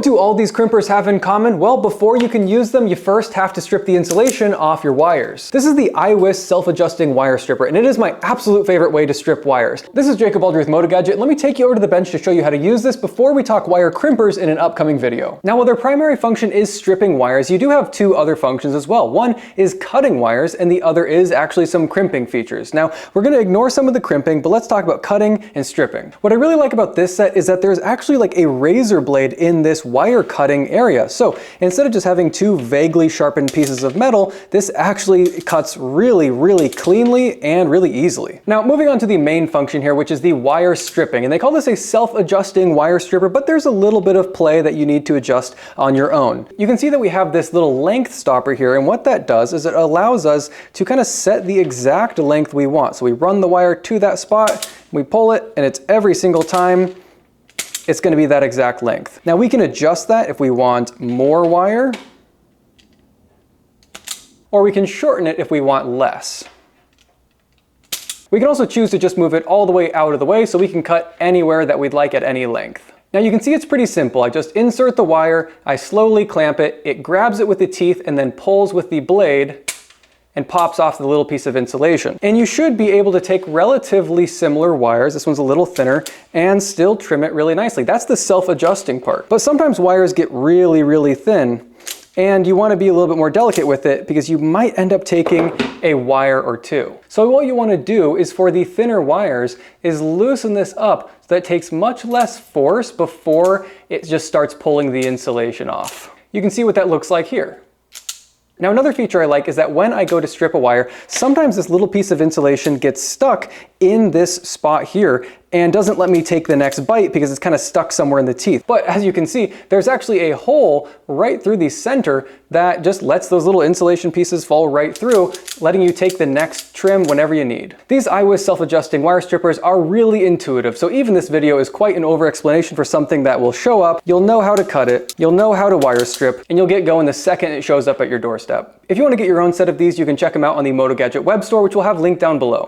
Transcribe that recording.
do all these crimpers have in common? Well, before you can use them, you first have to strip the insulation off your wires. This is the iwiss self-adjusting wire stripper, and it is my absolute favorite way to strip wires. This is Jacob Aldry with Motogadget. Let me take you over to the bench to show you how to use this before we talk wire crimpers in an upcoming video. Now, while their primary function is stripping wires, you do have two other functions as well. One is cutting wires, and the other is actually some crimping features. Now, we're going to ignore some of the crimping, but let's talk about cutting and stripping. What I really like about this set is that there's actually like a razor blade in this wire cutting area. So instead of just having two vaguely sharpened pieces of metal, this actually cuts really cleanly and really easily. Now, moving on to the main function here, which is the wire stripping. And they call this a self-adjusting wire stripper, but there's a little bit of play that you need to adjust on your own. You can see that we have this little length stopper here, and what that does is it allows us to kind of set the exact length we want. So we run the wire to that spot, we pull it, and it's every single time it's going to be that exact length. Now we can adjust that if we want more wire, or we can shorten it if we want less. We can also choose to just move it all the way out of the way so we can cut anywhere that we'd like at any length. Now you can see it's pretty simple. I just insert the wire, I slowly clamp it, it grabs it with the teeth and then pulls with the blade and pops off the little piece of insulation. And you should be able to take relatively similar wires, this one's a little thinner, and still trim it really nicely. That's the self-adjusting part. But sometimes wires get really thin, and you want to be a little bit more delicate with it because you might end up taking a wire or two. So what you want to do is for the thinner wires is loosen this up so that it takes much less force before it just starts pulling the insulation off. You can see what that looks like here. Now, another feature I like is that when I go to strip a wire, sometimes this little piece of insulation gets stuck in this spot here and doesn't let me take the next bite because it's kind of stuck somewhere in the teeth. But as you can see, there's actually a hole right through the center that just lets those little insulation pieces fall right through, letting you take the next trim whenever you need. These iwiss self-adjusting wire strippers are really intuitive, so even this video is quite an over-explanation for something that will show up. You'll know how to cut it, you'll know how to wire strip, and you'll get going the second it shows up at your doorstep. If you want to get your own set of these, you can check them out on the Motogadget web store, which we'll have linked down below.